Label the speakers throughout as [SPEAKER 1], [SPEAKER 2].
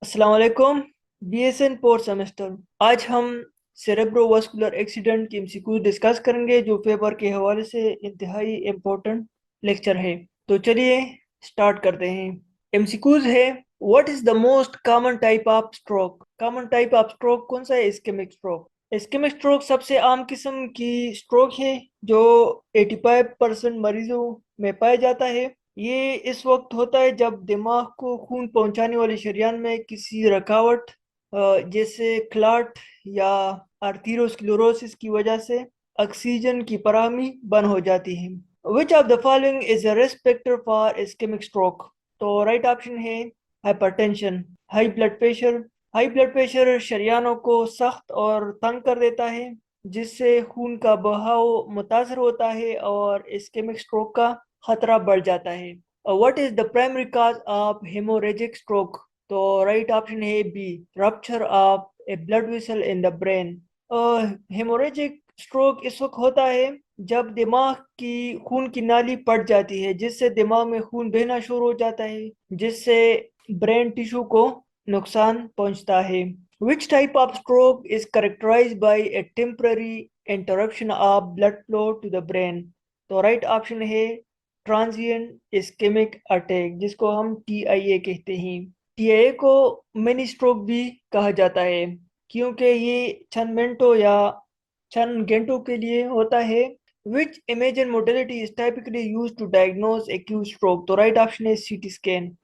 [SPEAKER 1] अस्सलाम वालेकुम। BSN fourth semester. आज हम सेरेब्रोवास्कुलर एक्सीडेंट की एमसीक्यू डिस्कस करेंगे जो पेपर के हवाले से इंतहाई इम्पोर्टेंट लेक्चर है। तो चलिए स्टार्ट करते हैं। एमसीक्यूज है, what is the most common type of stroke. Common type of stroke कौन सा है? Ischaemic stroke. इस्केमिक स्ट्रोक सबसे आम किस्म की स्ट्रोक है जो 85% मरीजों में पाया जाता है। ये इस वक्त होता है जब दिमाग को खून पहुंचाने वाले शरीयान में किसी रुकावट जैसे क्लॉट या आर्थीरोस्क्लेरोसिस की वजह से ऑक्सीजन की फराहमी बंद हो जाती है। Which of the following is a risk factor for ischemic stroke? तो राइट ऑप्शन है hypertension, high blood pressure. High blood pressure शरीयानों को सख्त और तंग कर देता है जिससे खून का बहाव मुतासर होता है और इस्केमिक स्ट्रोक का खतरा बढ़ जाता है। What is the primary cause of haemorrhagic stroke? तो राइट ऑप्शन है B, rupture of a blood vessel in the brain. Haemorrhagic stroke इस वक्त होता है जब दिमाग की खून की नाली फट जाती है जिससे दिमाग में खून बहना शुरू हो जाता है जिससे ब्रेन टिश्यू को नुकसान पहुंचता है। Which type of stroke is characterized by a temporary interruption of blood flow to the brain? तो राइट ऑप्शन है ट्रांजिएंट इस्केमिक अटैक, जिसको हम टीआईए कहते हैं। टीआईए को मिनी स्ट्रोक भी कहा जाता है क्योंकि ये चंद मिनटों या चंद घंटों के लिए होता है। Which imaging modality is typically used to diagnose acute stroke? तो राइट ऑप्शन है CT scan.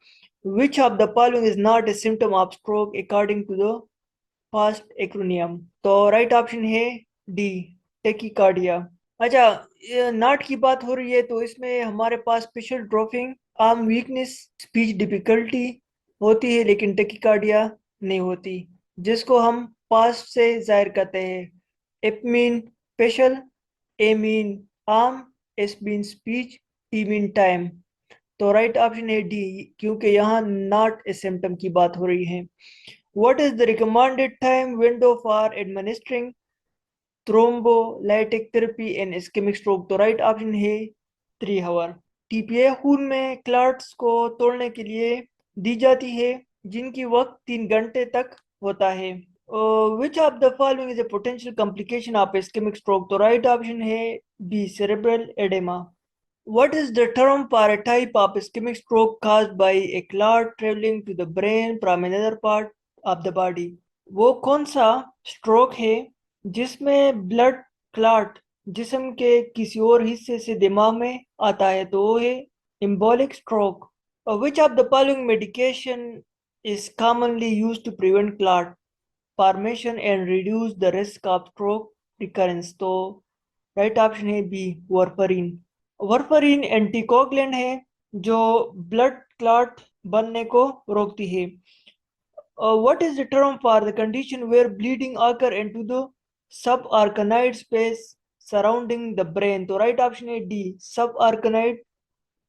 [SPEAKER 1] Which of the following is not a symptom of stroke according to the fast acromion? तो राइट ऑप्शन है D, tachycardia. अच्छा, ये नाट की बात हो रही है तो इसमें हमारे पास facial drooping, arm weakness, speech difficulty होती है लेकिन टेकिकार्डिया नहीं होती, जिसको हम पास्ट से जाहिर करते हैं। F mean facial, A mean arm, S mean speech, T mean time. तो राइट ऑप्शन है डी, क्योंकि यहाँ नॉट ए सिम्टम की बात हो रही है। What is the recommended time window for administering thrombolytic therapy in ischemic stroke? तो राइट ऑप्शन है 3 आवर। टीपीए खून में क्लॉट्स को तोड़ने के लिए दी जाती है जिनकी वक्त 3 घंटे तक होता है। Which of the following is a potential complication of ischemic stroke? तो राइट ऑप्शन है B, cerebral edema। What is the term for a type of ischemic stroke caused by a clot traveling to the brain from another part of the body? वो कौन सा stroke है जिसमें blood clot जिस्म के किसी और हिस्से से दिमाग में आता है? तो वो है embolic stroke. Which of the following medication is commonly used to prevent clot formation and reduce the risk of stroke recurrence? तो राइट ऑप्शन है बी, वार्फरिन। वार्फरिन एंटीकोगुलेंट है जो ब्लड क्लॉट बनने को रोकती है। What is the term for the condition where bleeding occur into the subarachnoid space surrounding the brain? तो right option है D, subarachnoid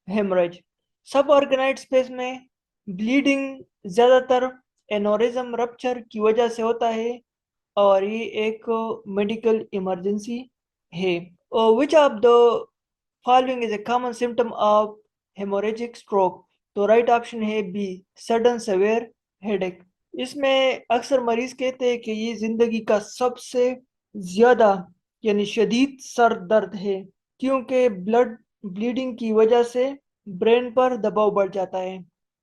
[SPEAKER 1] haemorrhage. subarachnoid space में ब्लीडिंग ज्यादातर एनोरिज्म रप्चर की वजह से होता है और ये एक मेडिकल इमरजेंसी है। Which of the following is a common symptom of haemorrhagic stroke? तो राइट ऑप्शन है बी, सडन सेवियर हेडेक। इसमें अक्सर मरीज कहते हैं कि ये जिंदगी का सबसे ज्यादा यानी शदीद सर दर्द है क्योंकि ब्लड ब्लीडिंग की वजह से ब्रेन पर दबाव बढ़ जाता है।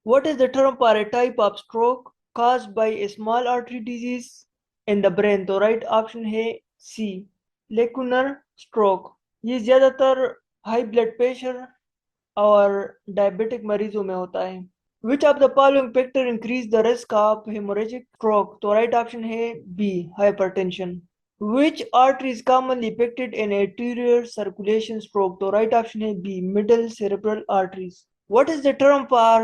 [SPEAKER 1] What is the term for a type of stroke caused by a small artery disease in the brain? तो राइट ऑप्शन है सी, लेकुनर स्ट्रोक। ये ज्यादातर हाई ब्लड प्रेशर और डायबिटिक मरीजों में होता है। Which of the following factor increase the risk of haemorrhagic stroke? तो राइट ऑप्शन है B, hypertension. Which artery is commonly affected in anterior circulation stroke? तो राइट ऑप्शन है B, middle cerebral arteries. What is the term for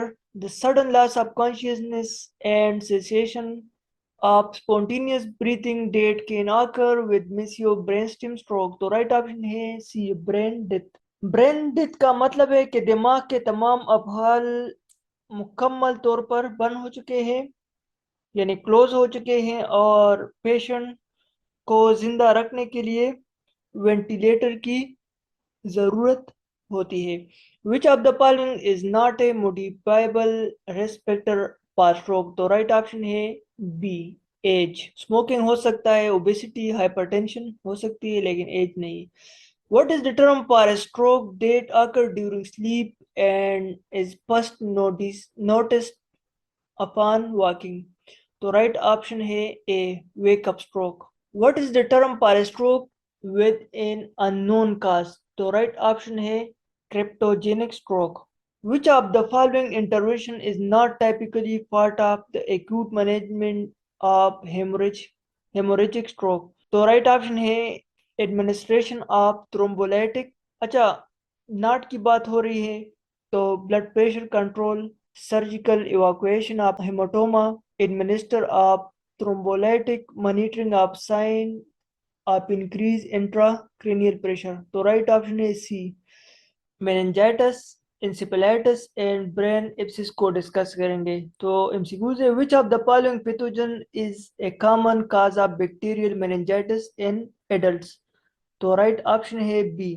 [SPEAKER 1] the sudden loss of consciousness and cessation of spontaneous breathing that can occur with mesial brainstem stroke? तो right option है सी, brain death. Brain death का मतलब है कि दिमाग के तमाम अफाल मुकम्मल तौर पर बंद हो चुके हैं यानी क्लोज हो चुके हैं और पेशेंट को जिंदा रखने के लिए वेंटिलेटर की जरूरत होती है। Which of the following is not a modifiable risk factor pass stroke, तो राइट ऑप्शन है बी एज। स्मोकिंग हो सकता है, ओबेसिटी, हाइपरटेंशन हो सकती है, लेकिन एज नहीं। What is the term for a stroke that occurs during sleep and is first noticed upon walking? तो राइट ऑप्शन है A wake up stroke. What is the term for a stroke with an unknown cause? तो right option है cryptogenic stroke. Which of the following intervention is not typically part of the acute management of hemorrhagic stroke? तो right option है administration of thrombolytic. अच्छा, नाट की बात हो रही है तो blood pressure control, surgical evacuation of hematoma, administer of thrombolytic, monitoring of sign of increase intracranial pressure. तो राइट ऑप्शन है C meningitis, encephalitis and brain abscess को डिस्कस करेंगे। तो एमसीक्यूज है, which of the following pathogen is a common cause of bacterial meningitis in adults? तो right option है B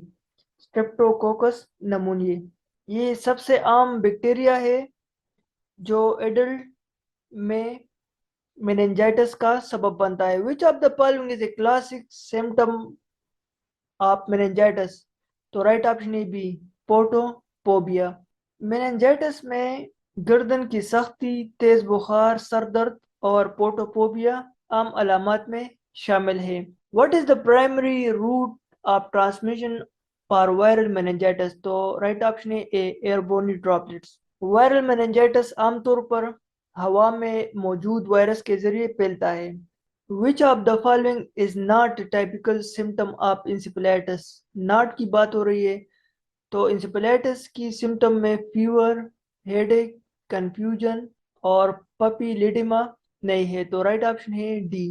[SPEAKER 1] Streptococcus नमूनिये। ये सबसे आम बैक्टीरिया है जो एडल्ट में मेनिंजाइटिस का सबब बनता है। Which of the following is a classic symptom of meningitis? तो राइट ऑप्शन है बी पोटोपोबिया। मेनिंजाइटिस में गर्दन की सख्ती, तेज बुखार, सर दर्द और पोटोपोबिया आम अलामत में शामिल है। What is the primary route of transmission for viral meningitis? तो राइट ऑप्शन है A airborne droplets. Viral meningitis आमतौर पर हवा में मौजूद वायरस के जरिए फैलता है। Which of the following is not a typical symptom of encephalitis? नाट की बात हो रही है तो encephalitis की सिम्टम में फीवर, हेडेक, कंफ्यूजन और पपीलिडिमा नहीं है। तो राइट ऑप्शन है D.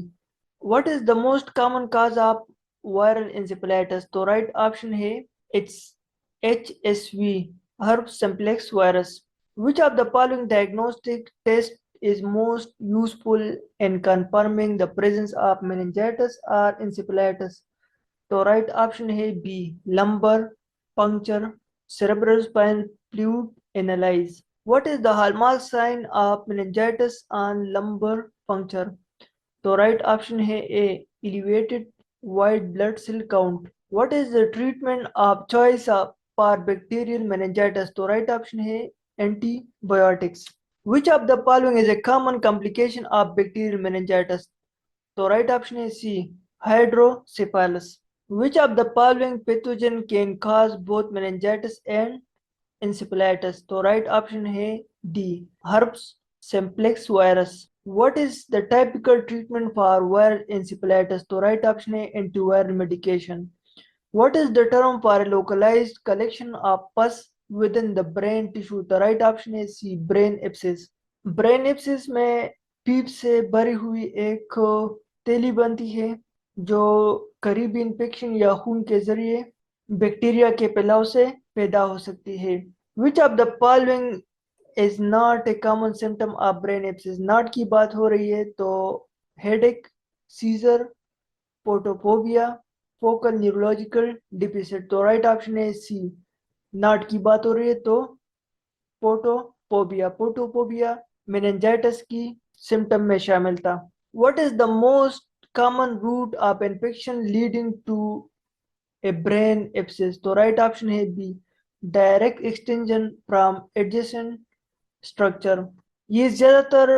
[SPEAKER 1] What is the most common cause of viral encephalitis? तो राइट ऑप्शन है it's HSV, herpes simplex virus. Which of the following diagnostic test is most useful in confirming the presence of meningitis or encephalitis? तो right option है B lumbar puncture, cerebral spine fluid analyze. What is the hallmark sign of meningitis on lumbar puncture? तो right option है ए elevated white blood cell count. What is the treatment of choice for bacterial meningitis? तो right option है antibiotics. Which of the following is a common complication of bacterial meningitis? तो right option है सी hydrocephalus. Which of the following pathogen can cause both meningitis and encephalitis? तो right option है D herpes simplex virus. What is the typical treatment for viral encephalitis? तो right option है antiviral medication. What is the term for a localized collection of pus within the brain tissue? तो right option है सी brain abscess. Brain abscess में पीप से भरी हुई एक तेली बनती है जो करीबी इंफेक्शन या खून के जरिए बैक्टीरिया के फैलाव से पैदा हो सकती है। Which of the following is not a common symptom of brain abscess? नाट की बात हो रही है तो headache, seizure, photophobia, focal neurological deficit. तो राइट ऑप्शन है सी नाट की बात हो रही है तो पोटोपोबिया मेनिंजाइटिस की सिम्टम में शामिल था। What is the most common route of infection leading to a brain abscess? तो राइट ऑप्शन है B direct extension from adjacent structure. ये ज्यादातर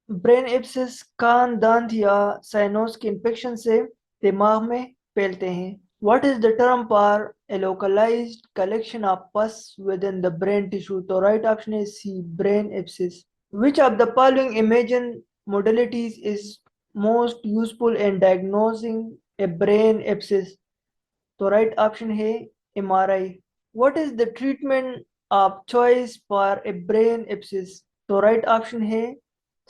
[SPEAKER 1] ब्रेन एब्सेस कान, दांत या साइनस के इंफेक्शन से दिमाग में फैलते हैं। What is the term for a localized collection of pus within the brain tissue? तो राइट ऑप्शन है सी brain abscess. Which of the following imaging modalities is most useful in diagnosing a brain abscess? तो right option है MRI. What is the treatment of choice for a brain abscess? तो right option है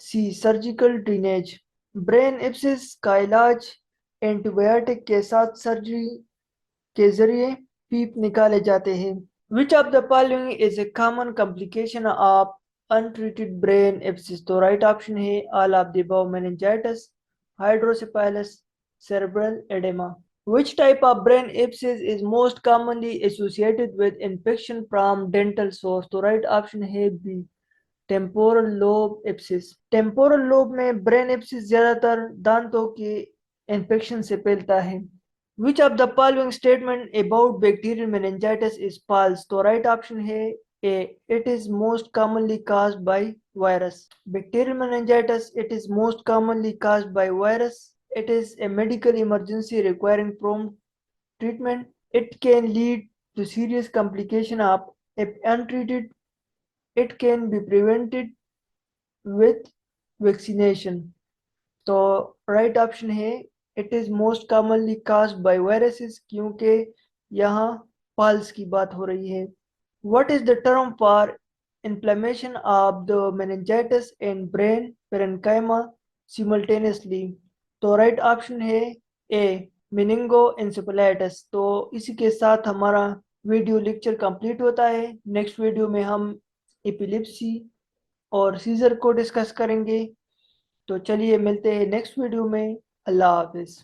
[SPEAKER 1] सी surgical drainage. Brain abscess का इलाज antibiotic के साथ surgery के जरिए पीप निकाले जाते हैं। Which of the following is a common complication of untreated brain abscess? तो राइट ऑप्शन है all of the above: meningitis, hydrocephalus, cerebral edema. Which type of brain abscess is most commonly associated with infection from dental source? तो right option है B temporal lobe abscess. Temporal lobe में brain abscess ज्यादातर दांतों के infection से फैलता है। Which of the following statement about bacterial meningitis is false? तो राइट ऑप्शन है A, it is most commonly caused by virus. Bacterial meningitis, it is most commonly caused by virus. It is a medical emergency requiring prompt treatment. It can lead to serious complication of if untreated. It can be prevented with vaccination. तो right option है it is most commonly caused bye viruses, क्योंकि यहाँ pulse की बात हो रही है। What is the term for inflammation of the meningitis and brain parenchyma simultaneously? तो राइट ऑप्शन है ए, मेनिंगो एन्सेफेलाइटिस। तो इसी के साथ हमारा वीडियो लेक्चर कंप्लीट होता है। नेक्स्ट वीडियो में हम एपिलेप्सी और सीजर को डिस्कस करेंगे। तो चलिए मिलते हैं नेक्स्ट वीडियो में। अल्लाह हाफिज़।